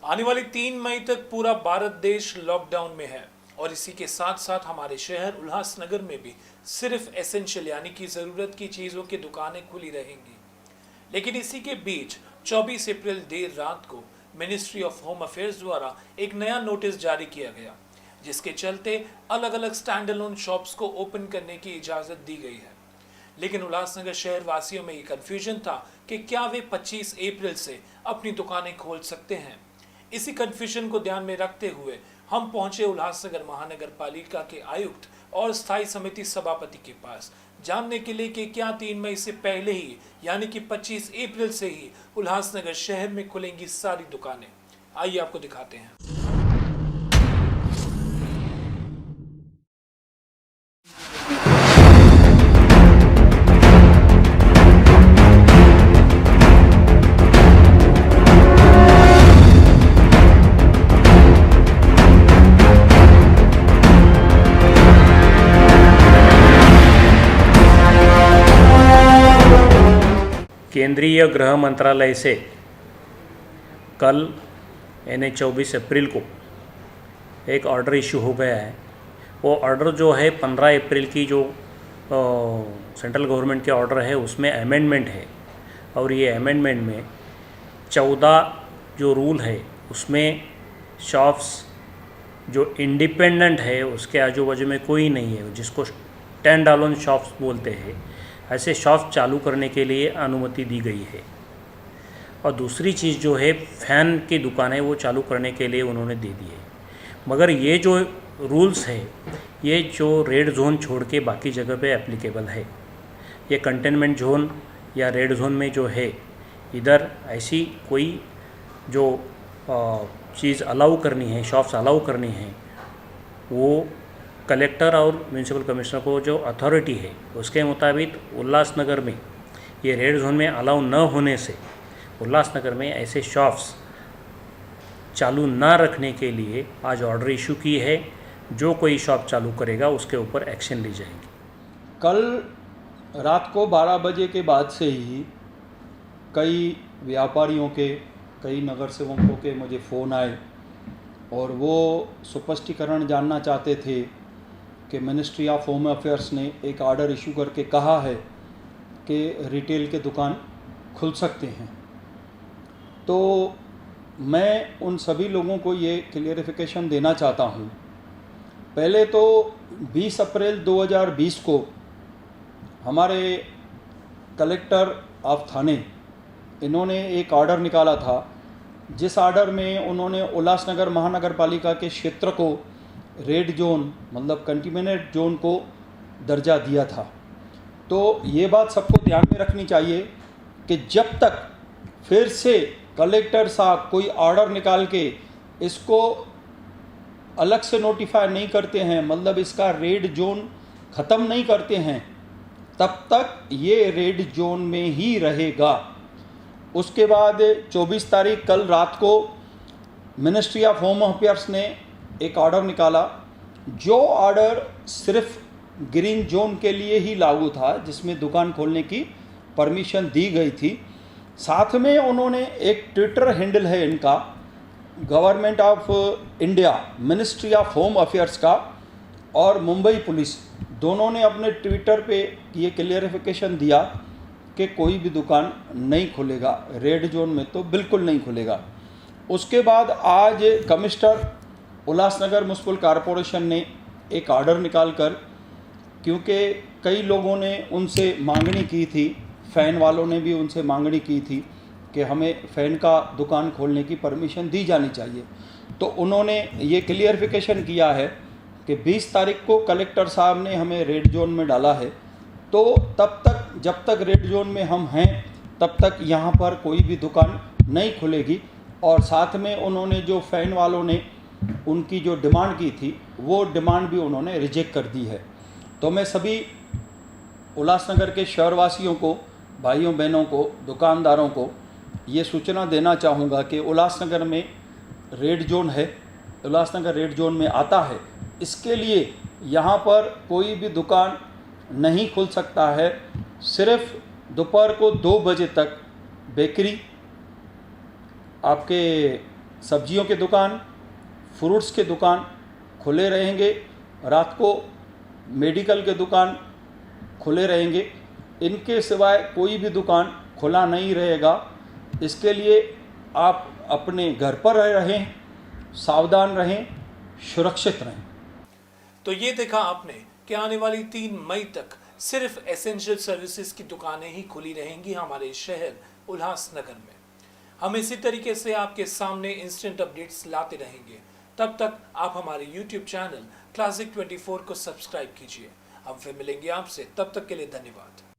आने वाली 3 मई तक पूरा भारत देश लॉकडाउन में है और इसी के साथ साथ हमारे शहर उल्लासनगर में भी सिर्फ एसेंशियल यानी कि ज़रूरत की चीज़ों की दुकानें खुली रहेंगी। लेकिन इसी के बीच 24 अप्रैल देर रात को मिनिस्ट्री ऑफ होम अफेयर्स द्वारा एक नया नोटिस जारी किया गया, जिसके चलते अलग अलग स्टैंड अलोन शॉप्स को ओपन करने की इजाज़त दी गई है। लेकिन उल्लासनगर शहर वासियों में ये कन्फ्यूजन था कि क्या वे 25 अप्रैल से अपनी दुकानें खोल सकते हैं। इसी कन्फ्यूजन को ध्यान में रखते हुए हम पहुंचे उल्लासनगर महानगर पालिका के आयुक्त और स्थायी समिति सभापति के पास, जानने के लिए कि क्या 3 मई से पहले ही यानी कि 25 अप्रैल से ही उल्लासनगर शहर में खुलेंगी सारी दुकानें। आइए आपको दिखाते हैं। केंद्रीय गृह मंत्रालय से कल यानी 24 अप्रैल को एक ऑर्डर इशू हो गया है। वो ऑर्डर जो है 15 अप्रैल की जो सेंट्रल गवर्नमेंट के ऑर्डर है उसमें अमेंडमेंट है, और ये अमेंडमेंट में 14 जो रूल है उसमें शॉप्स जो इंडिपेंडेंट है उसके आजू बाजू में कोई नहीं है, जिसको स्टैंड अलोन शॉप्स बोलते हैं, ऐसे शॉप चालू करने के लिए अनुमति दी गई है। और दूसरी चीज़ जो है फ़ैन की दुकान है वो चालू करने के लिए उन्होंने दे दी है। मगर ये जो रूल्स है ये जो रेड जोन छोड़ के बाकी जगह पे एप्लीकेबल है। ये कंटेनमेंट जोन या रेड जोन में जो है इधर ऐसी कोई जो चीज़ अलाउ करनी है, शॉप्स अलाउ करनी है, वो कलेक्टर और म्यूनसिपल कमिश्नर को जो अथॉरिटी है उसके मुताबिक उल्लासनगर में ये रेड जोन में अलाउ न होने से उल्लासनगर में ऐसे शॉप्स चालू ना रखने के लिए आज ऑर्डर इशू की है। जो कोई शॉप चालू करेगा उसके ऊपर एक्शन ली जाएगी। कल रात को 12 बजे के बाद से ही कई व्यापारियों के, कई नगर सेवकों के मुझे फ़ोन आए और वो स्पष्टीकरण जानना चाहते थे कि मिनिस्ट्री ऑफ होम अफेयर्स ने एक ऑर्डर इशू करके कहा है कि रिटेल के दुकान खुल सकते हैं। तो मैं उन सभी लोगों को ये क्लियरिफिकेशन देना चाहता हूँ। पहले तो 20 अप्रैल 2020 को हमारे कलेक्टर ऑफ थाने इन्होंने एक ऑर्डर निकाला था, जिस ऑर्डर में उन्होंने उल्लासनगर महानगर पालिका के क्षेत्र को रेड जोन मतलब कंटेनमेंट जोन को दर्जा दिया था। तो ये बात सबको ध्यान में रखनी चाहिए कि जब तक फिर से कलेक्टर साहब कोई ऑर्डर निकाल के इसको अलग से नोटिफाई नहीं करते हैं, मतलब इसका रेड जोन ख़त्म नहीं करते हैं, तब तक ये रेड जोन में ही रहेगा। उसके बाद 24 तारीख कल रात को मिनिस्ट्री ऑफ होम अफेयर्स ने एक ऑर्डर निकाला, जो ऑर्डर सिर्फ ग्रीन जोन के लिए ही लागू था, जिसमें दुकान खोलने की परमिशन दी गई थी। साथ में उन्होंने एक ट्विटर हैंडल है इनका, government of India ministry of home affairs का और मुंबई पुलिस, दोनों ने अपने ट्विटर पे ये क्लियरिफिकेशन दिया कि कोई भी दुकान नहीं खुलेगा, रेड जोन में तो बिल्कुल नहीं खुलेगा। उसके बाद आज कमिश्नर उल्लासनगर म्युनिसिपल कॉरपोरेशन ने एक ऑर्डर निकालकर, क्योंकि कई लोगों ने उनसे मांगनी की थी, फ़ैन वालों ने भी उनसे मांगनी की थी कि हमें फ़ैन का दुकान खोलने की परमिशन दी जानी चाहिए, तो उन्होंने ये क्लियरिफिकेशन किया है कि 20 तारीख को कलेक्टर साहब ने हमें रेड जोन में डाला है, तो तब तक जब तक रेड जोन में हम हैं तब तक यहाँ पर कोई भी दुकान नहीं खुलेगी। और साथ में उन्होंने जो फ़ैन वालों ने उनकी जो डिमांड की थी वो डिमांड भी उन्होंने रिजेक्ट कर दी है। तो मैं सभी उल्लासनगर के शहरवासियों को, भाइयों बहनों को, दुकानदारों को ये सूचना देना चाहूँगा कि उल्लासनगर में रेड जोन है, उल्लासनगर रेड जोन में आता है, इसके लिए यहाँ पर कोई भी दुकान नहीं खुल सकता है। सिर्फ दोपहर को 2 बजे तक बेकरी, आपके सब्जियों के दुकान, फ्रूट्स के दुकान खुले रहेंगे। रात को मेडिकल के दुकान खुले रहेंगे। इनके सिवाय कोई भी दुकान खुला नहीं रहेगा। इसके लिए आप अपने घर पर रहें, सावधान रहें, सुरक्षित रहें। तो ये देखा आपने कि आने वाली 3 मई तक सिर्फ एसेंशियल सर्विसेज की दुकानें ही खुली रहेंगी हमारे शहर उल्लासनगर में। हम इसी तरीके से आपके सामने इंस्टेंट अपडेट्स लाते रहेंगे। तब तक आप हमारे YouTube चैनल क्लासिक 24 को सब्सक्राइब कीजिए। हम फिर मिलेंगे आपसे, तब तक के लिए धन्यवाद।